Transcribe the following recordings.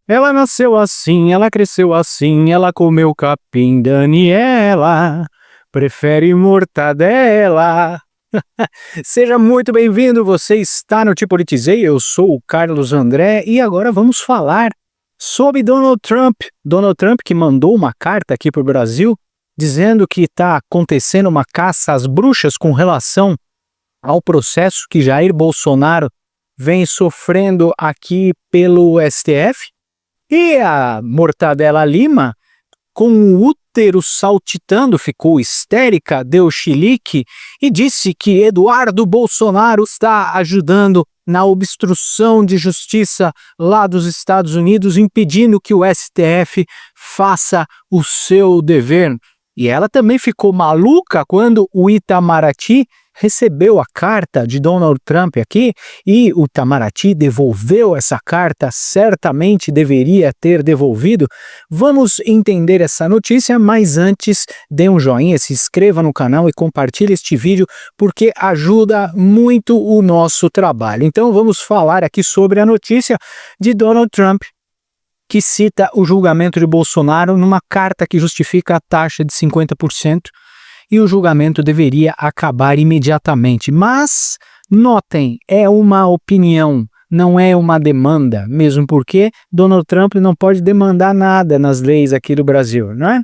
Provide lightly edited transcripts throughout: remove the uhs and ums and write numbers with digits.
Ela nasceu assim, ela cresceu assim, ela comeu capim, Daniela, prefere mortadela. Seja muito bem-vindo, você está no Te Politizei, eu sou o Carlos André e agora vamos falar sobre Donald Trump. Donald Trump que mandou uma carta aqui para o Brasil dizendo que está acontecendo uma caça às bruxas com relação ao processo que Jair Bolsonaro vem sofrendo aqui pelo STF. E a Mortadela Lima, com o útero saltitando, ficou histérica, deu chilique e disse que Eduardo Bolsonaro está ajudando na obstrução de justiça lá dos Estados Unidos, impedindo que o STF faça o seu dever. E ela também ficou maluca quando o Itamaraty recebeu a carta de Donald Trump aqui e o Itamaraty devolveu essa carta, certamente deveria ter devolvido. Vamos entender essa notícia, mas antes dê um joinha, se inscreva no canal e compartilhe este vídeo porque ajuda muito o nosso trabalho. Então vamos falar aqui sobre a notícia de Donald Trump, que cita o julgamento de Bolsonaro numa carta que justifica a taxa de 50%. E o julgamento deveria acabar imediatamente. Mas, notem, é uma opinião, não é uma demanda, mesmo porque Donald Trump não pode demandar nada nas leis aqui do Brasil, não é?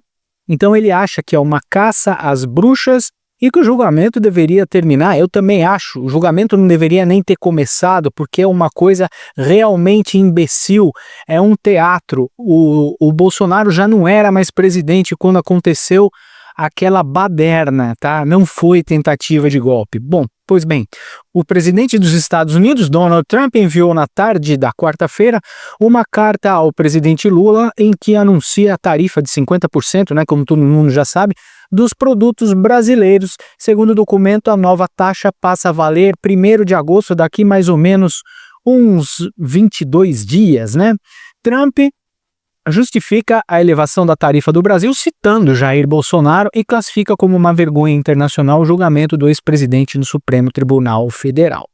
Então ele acha que é uma caça às bruxas e que o julgamento deveria terminar. Eu também acho, o julgamento não deveria nem ter começado, porque é uma coisa realmente imbecil, é um teatro. O Bolsonaro já não era mais presidente quando aconteceu aquela baderna, tá? Não foi tentativa de golpe. Bom, pois bem, o presidente dos Estados Unidos, Donald Trump, enviou na tarde da quarta-feira uma carta ao presidente Lula em que anuncia a tarifa de 50%, né, como todo mundo já sabe, dos produtos brasileiros. Segundo o documento, a nova taxa passa a valer 1º de agosto, daqui mais ou menos uns 22 dias, né? Trump justifica a elevação da tarifa do Brasil citando Jair Bolsonaro e classifica como uma vergonha internacional o julgamento do ex-presidente no Supremo Tribunal Federal.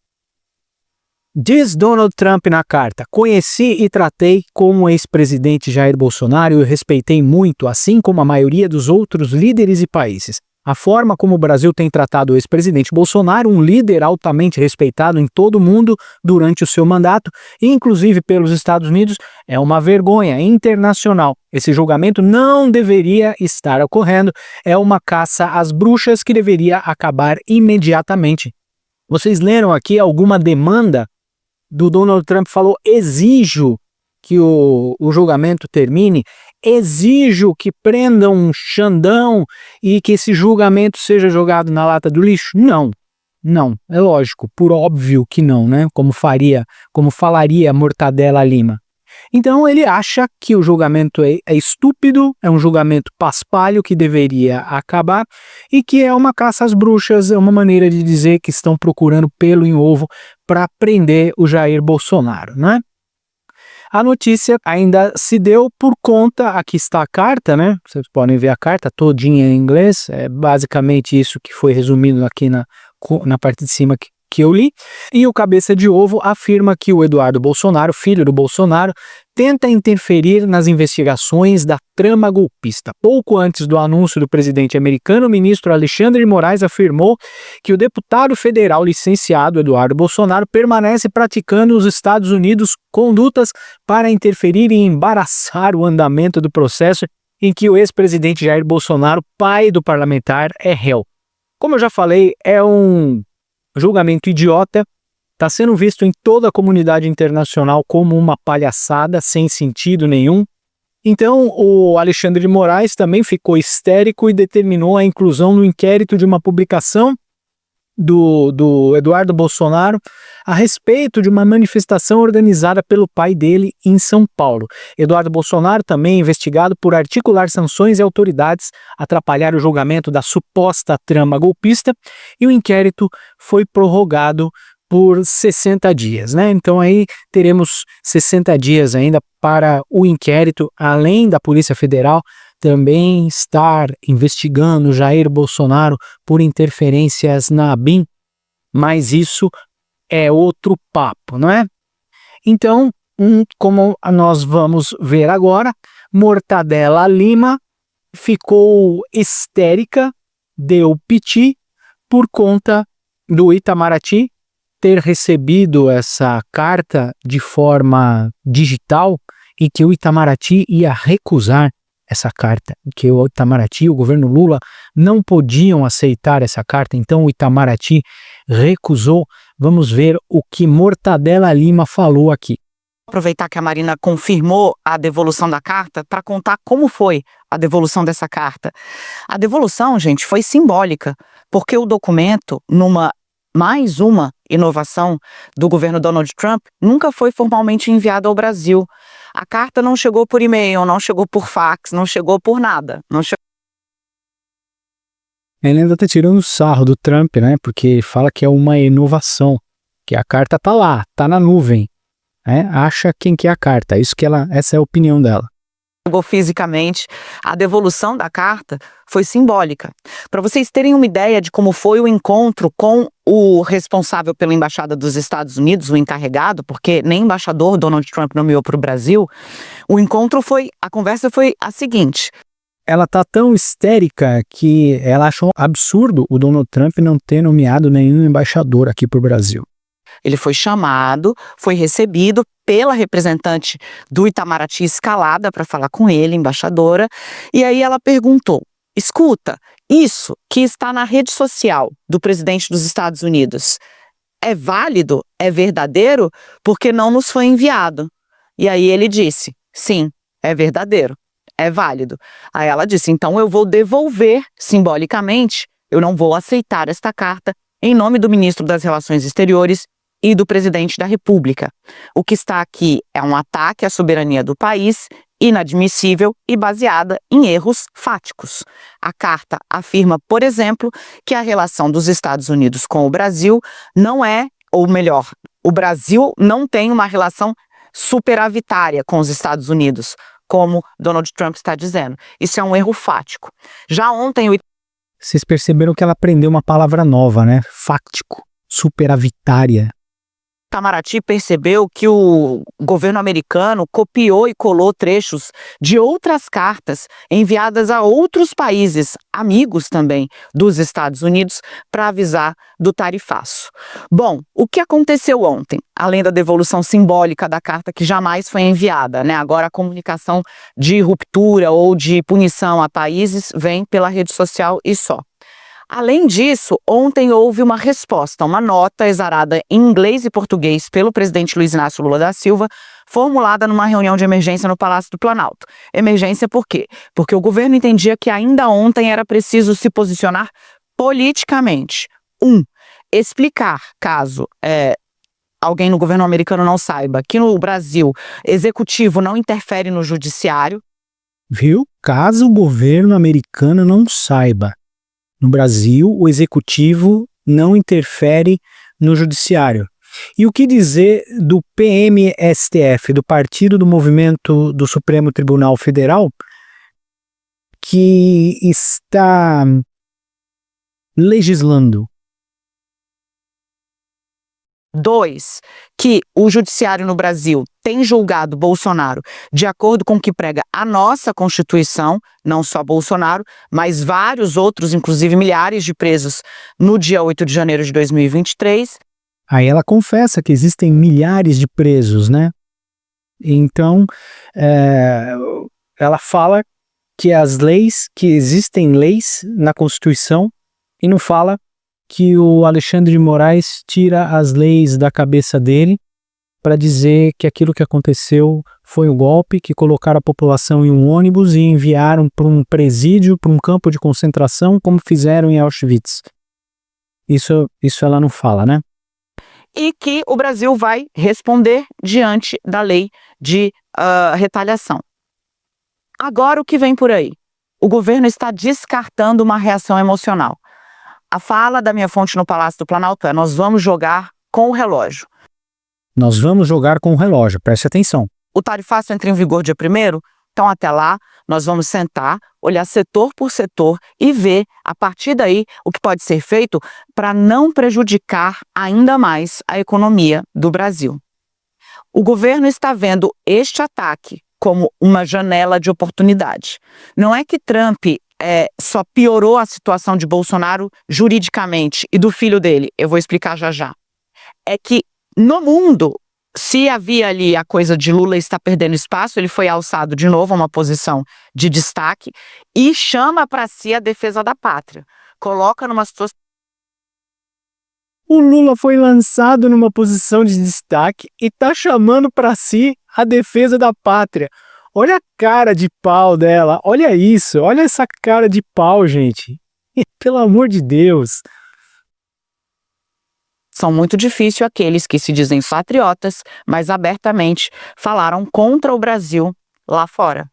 Diz Donald Trump na carta: conheci e tratei como o ex-presidente Jair Bolsonaro e o respeitei muito, assim como a maioria dos outros líderes e países. A forma como o Brasil tem tratado o ex-presidente Bolsonaro, um líder altamente respeitado em todo o mundo durante o seu mandato, inclusive pelos Estados Unidos, é uma vergonha internacional. Esse julgamento não deveria estar ocorrendo, é uma caça às bruxas que deveria acabar imediatamente. Vocês leram aqui alguma demanda do Donald Trump? Falou: exijo que o julgamento termine, exijo que prendam um Xandão e que esse julgamento seja jogado na lata do lixo? Não, não, é lógico, por óbvio que não, né? Como falaria Mortadela Lima. Então ele acha que o julgamento é estúpido, é um julgamento paspalho que deveria acabar e que é uma caça às bruxas, é uma maneira de dizer que estão procurando pelo em ovo para prender o Jair Bolsonaro, né? A notícia ainda se deu por conta, aqui está a carta, né? Vocês podem ver a carta todinha em inglês, é basicamente isso que foi resumido aqui na parte de cima que eu li. E o Cabeça de Ovo afirma que o Eduardo Bolsonaro, filho do Bolsonaro, tenta interferir nas investigações da trama golpista. Pouco antes do anúncio do presidente americano, o ministro Alexandre de Moraes afirmou que o deputado federal licenciado Eduardo Bolsonaro permanece praticando nos Estados Unidos condutas para interferir e embaraçar o andamento do processo em que o ex-presidente Jair Bolsonaro, pai do parlamentar, é réu. Como eu já falei, é um julgamento idiota, está sendo visto em toda a comunidade internacional como uma palhaçada sem sentido nenhum. Então o Alexandre de Moraes também ficou histérico e determinou a inclusão no inquérito de uma publicação do Eduardo Bolsonaro a respeito de uma manifestação organizada pelo pai dele em São Paulo. Eduardo Bolsonaro também é investigado por articular sanções e autoridades, atrapalhar o julgamento da suposta trama golpista, e o inquérito foi prorrogado por 60 dias, né? Então aí teremos 60 dias ainda para o inquérito, além da Polícia Federal também estar investigando Jair Bolsonaro por interferências na ABIN, mas isso é outro papo, não é? Então, Como nós vamos ver agora, Mortadela Lima ficou histérica, deu piti, por conta do Itamaraty ter recebido essa carta de forma digital e que o Itamaraty ia recusar essa carta, que o Itamaraty e o governo Lula não podiam aceitar essa carta, então o Itamaraty recusou. Vamos ver o que Mortadela Lima falou aqui. Aproveitar que a Marina confirmou a devolução da carta para contar como foi a devolução dessa carta. A devolução, gente, foi simbólica, porque o documento, mais uma inovação do governo Donald Trump, nunca foi formalmente enviado ao Brasil. A carta não chegou por e-mail, não chegou por fax, não chegou por nada. Ele ainda tá tirando sarro do Trump, né? Porque fala que é uma inovação, que a carta tá lá, tá na nuvem. Acha quem que é a carta, essa é a opinião dela. Chegou fisicamente, a devolução da carta foi simbólica. Para vocês terem uma ideia de como foi o encontro com o responsável pela Embaixada dos Estados Unidos, o encarregado, porque nem embaixador Donald Trump nomeou para o Brasil, a conversa foi a seguinte. Ela tá tão histérica que ela achou absurdo o Donald Trump não ter nomeado nenhum embaixador aqui para o Brasil. Ele foi chamado, foi recebido pela representante do Itamaraty escalada para falar com ele, embaixadora, e aí ela perguntou: escuta, isso que está na rede social do presidente dos Estados Unidos é válido, é verdadeiro, porque não nos foi enviado? E aí ele disse: sim, é verdadeiro, é válido. Aí ela disse: então eu vou devolver simbolicamente, eu não vou aceitar esta carta em nome do ministro das Relações Exteriores e do presidente da República. O que está aqui é um ataque à soberania do país, inadmissível e baseada em erros fáticos. A carta afirma, por exemplo, que a relação dos Estados Unidos com o Brasil não é, ou melhor, o Brasil não tem uma relação superavitária com os Estados Unidos, como Donald Trump está dizendo. Isso é um erro fático. Já ontem Vocês perceberam que ela aprendeu uma palavra nova, né? Fático, superavitária. Itamaraty percebeu que o governo americano copiou e colou trechos de outras cartas enviadas a outros países, amigos também dos Estados Unidos, para avisar do tarifaço. Bom, o que aconteceu ontem? Além da devolução simbólica da carta que jamais foi enviada, né? Agora a comunicação de ruptura ou de punição a países vem pela rede social e só. Além disso, ontem houve uma resposta, uma nota exarada em inglês e português pelo presidente Luiz Inácio Lula da Silva, formulada numa reunião de emergência no Palácio do Planalto. Emergência por quê? Porque o governo entendia que ainda ontem era preciso se posicionar politicamente. Explicar, caso alguém no governo americano não saiba, que no Brasil, executivo não interfere no judiciário. Viu? Caso o governo americano não saiba. No Brasil, o executivo não interfere no judiciário. E o que dizer do PMSTF, do Partido do Movimento do Supremo Tribunal Federal, que está legislando? 2, que o judiciário no Brasil tem julgado Bolsonaro de acordo com o que prega a nossa Constituição, não só Bolsonaro, mas vários outros, inclusive milhares de presos no dia 8 de janeiro de 2023. Aí ela confessa que existem milhares de presos, né? Então, ela fala que existem leis na Constituição e não fala que o Alexandre de Moraes tira as leis da cabeça dele para dizer que aquilo que aconteceu foi um golpe, que colocaram a população em um ônibus e enviaram para um presídio, para um campo de concentração, como fizeram em Auschwitz. Isso ela não fala, né? E que o Brasil vai responder diante da lei de retaliação. Agora o que vem por aí? O governo está descartando uma reação emocional. A fala da minha fonte no Palácio do Planalto é: nós vamos jogar com o relógio. Nós vamos jogar com o relógio, preste atenção. O tarifaço entra em vigor dia 1º, então até lá nós vamos sentar, olhar setor por setor e ver, a partir daí, o que pode ser feito para não prejudicar ainda mais a economia do Brasil. O governo está vendo este ataque como uma janela de oportunidade. Não é que Trump só piorou a situação de Bolsonaro juridicamente e do filho dele, eu vou explicar já já. É que no mundo, se havia ali a coisa de Lula estar perdendo espaço, ele foi alçado de novo a uma posição de destaque e chama para si a defesa da pátria. Coloca numa situação. O Lula foi lançado numa posição de destaque e tá chamando para si a defesa da pátria. Olha a cara de pau dela, olha isso, olha essa cara de pau, gente. Pelo amor de Deus. São muito difíceis aqueles que se dizem patriotas, mas abertamente falaram contra o Brasil lá fora.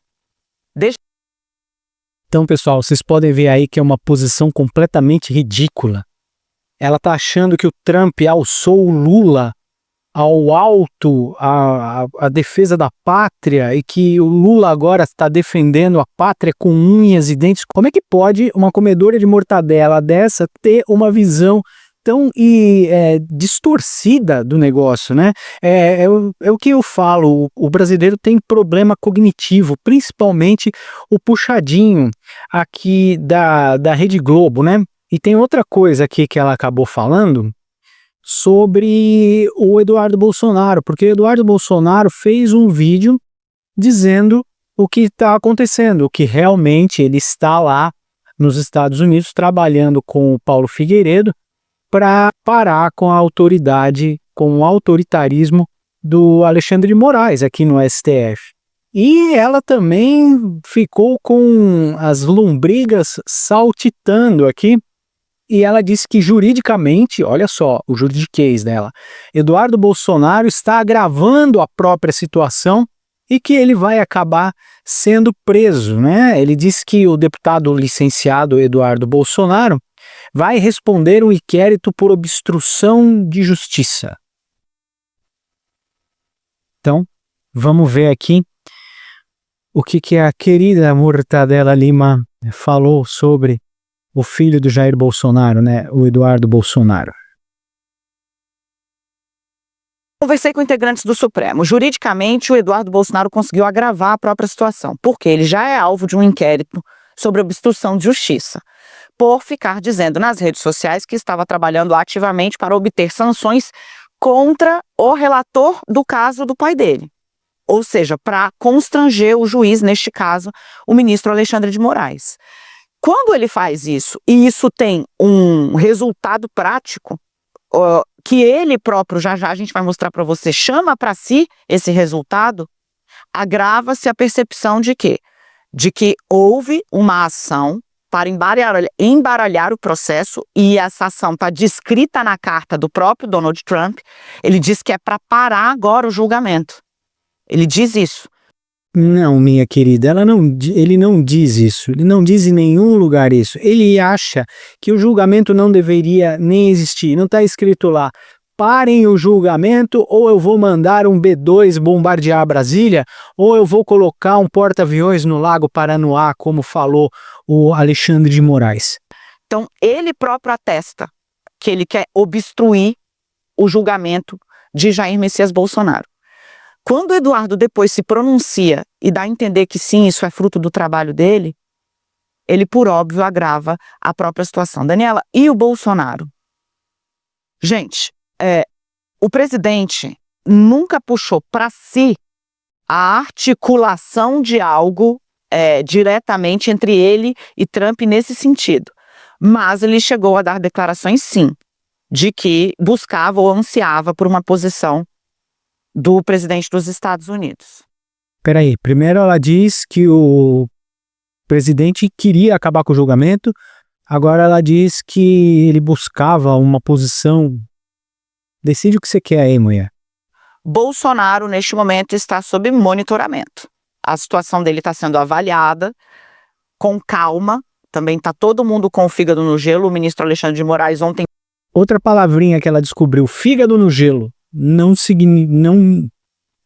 Então, pessoal, vocês podem ver aí que é uma posição completamente ridícula. Ela tá achando que o Trump alçou o Lula ao alto, a defesa da pátria, e que o Lula agora está defendendo a pátria com unhas e dentes. Como é que pode uma comedora de mortadela dessa ter uma visão tão distorcida do negócio, né? É o que eu falo, o brasileiro tem problema cognitivo, principalmente o puxadinho aqui da Rede Globo, né? E tem outra coisa aqui que ela acabou falando sobre o Eduardo Bolsonaro, porque o Eduardo Bolsonaro fez um vídeo dizendo o que está acontecendo, que realmente ele está lá nos Estados Unidos trabalhando com o Paulo Figueiredo para parar com a autoridade, com o autoritarismo do Alexandre de Moraes aqui no STF. E ela também ficou com as lombrigas saltitando aqui, e ela disse que juridicamente, olha só o juridiquês dela, Eduardo Bolsonaro está agravando a própria situação e que ele vai acabar sendo preso, né? Ele disse que o deputado licenciado Eduardo Bolsonaro vai responder um inquérito por obstrução de justiça. Então, vamos ver aqui o que a querida Mortadela Lima falou sobre o filho do Jair Bolsonaro, né, o Eduardo Bolsonaro. Conversei com integrantes do Supremo. Juridicamente, o Eduardo Bolsonaro conseguiu agravar a própria situação, porque ele já é alvo de um inquérito sobre obstrução de justiça, por ficar dizendo nas redes sociais que estava trabalhando ativamente para obter sanções contra o relator do caso do pai dele. Ou seja, para constranger o juiz, neste caso, o ministro Alexandre de Moraes. Quando ele faz isso, e isso tem um resultado prático, que ele próprio, já já a gente vai mostrar para você, chama para si esse resultado, agrava-se a percepção de quê? De que houve uma ação para embaralhar o processo, e essa ação está descrita na carta do próprio Donald Trump. Ele diz que é para parar agora o julgamento. Ele diz isso. Não, minha querida, ele não diz isso, ele não diz em nenhum lugar isso. Ele acha que o julgamento não deveria nem existir, não está escrito lá, parem o julgamento, ou eu vou mandar um B-2 bombardear Brasília, ou eu vou colocar um porta-aviões no Lago Paranoá, como falou o Alexandre de Moraes. Então, ele próprio atesta que ele quer obstruir o julgamento de Jair Messias Bolsonaro. Quando o Eduardo depois se pronuncia e dá a entender que sim, isso é fruto do trabalho dele, ele, por óbvio, agrava a própria situação. Daniela, e o Bolsonaro? Gente, o presidente nunca puxou para si a articulação de algo diretamente entre ele e Trump nesse sentido. Mas ele chegou a dar declarações, sim, de que buscava ou ansiava por uma posição do presidente dos Estados Unidos. Peraí, primeiro ela diz que o presidente queria acabar com o julgamento, agora ela diz que ele buscava uma posição. Decide o que você quer aí, mulher. Bolsonaro, neste momento, está sob monitoramento. A situação dele está sendo avaliada com calma. Também está todo mundo com o fígado no gelo. O ministro Alexandre de Moraes ontem... Outra palavrinha que ela descobriu, fígado no gelo.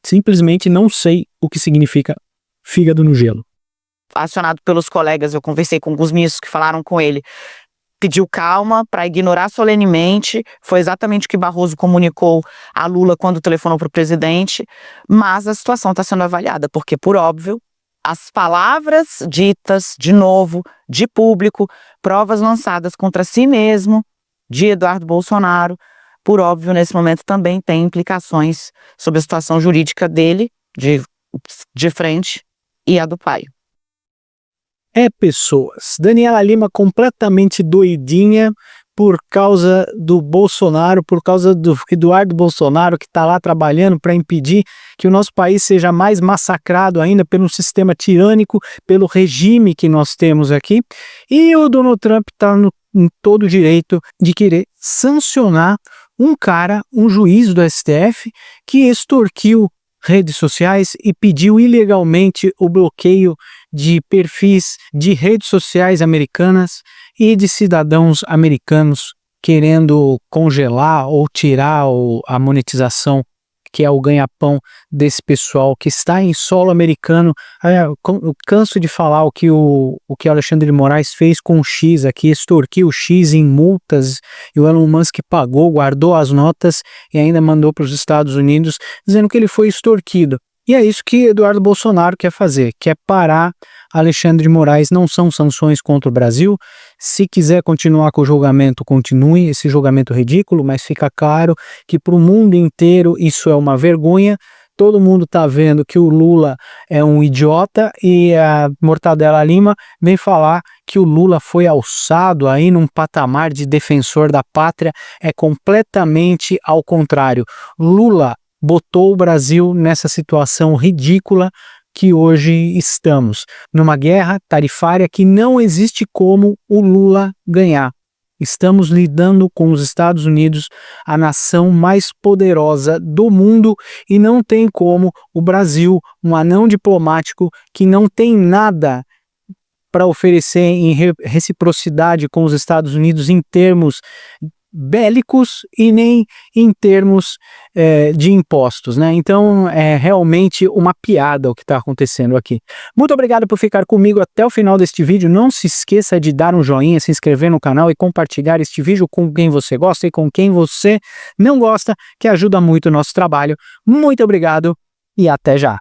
Simplesmente não sei o que significa fígado no gelo. Acionado pelos colegas, eu conversei com alguns ministros que falaram com ele. pediu calma para ignorar solenemente. Foi exatamente o que Barroso comunicou a Lula quando telefonou para o presidente, mas a situação está sendo avaliada, porque, por óbvio, as palavras ditas, de novo, de público, provas lançadas contra si mesmo, de Eduardo Bolsonaro, por óbvio, nesse momento também tem implicações sobre a situação jurídica dele, de frente, e a do pai. Pessoas. Daniela Lima completamente doidinha por causa do Bolsonaro, por causa do Eduardo Bolsonaro, que está lá trabalhando para impedir que o nosso país seja mais massacrado ainda pelo sistema tirânico, pelo regime que nós temos aqui. E o Donald Trump está em todo o direito de querer sancionar um cara, um juiz do STF, que extorquiu redes sociais e pediu ilegalmente o bloqueio de perfis de redes sociais americanas e de cidadãos americanos querendo congelar ou tirar a monetização, que é o ganha-pão desse pessoal que está em solo americano. Eu canso de falar o que o Alexandre de Moraes fez com o X aqui, extorquiu o X em multas, e o Elon Musk pagou, guardou as notas e ainda mandou para os Estados Unidos, dizendo que ele foi extorquido. E é isso que Eduardo Bolsonaro quer fazer, quer parar Alexandre de Moraes. Não são sanções contra o Brasil. Se quiser continuar com o julgamento, continue esse julgamento ridículo, mas fica claro que para o mundo inteiro isso é uma vergonha. Todo mundo está vendo que o Lula é um idiota, e a Mortadela Lima vem falar que o Lula foi alçado aí num patamar de defensor da pátria. É completamente ao contrário. Lula botou o Brasil nessa situação ridícula que hoje estamos, numa guerra tarifária que não existe como o Lula ganhar. Estamos lidando com os Estados Unidos, a nação mais poderosa do mundo, e não tem como o Brasil, um anão diplomático que não tem nada para oferecer em reciprocidade com os Estados Unidos em termos bélicos e nem em termos de impostos, né? Então é realmente uma piada o que está acontecendo aqui. Muito obrigado por ficar comigo até o final deste vídeo. Não se esqueça de dar um joinha, se inscrever no canal e compartilhar este vídeo com quem você gosta e com quem você não gosta, que ajuda muito o nosso trabalho. Muito obrigado e até já!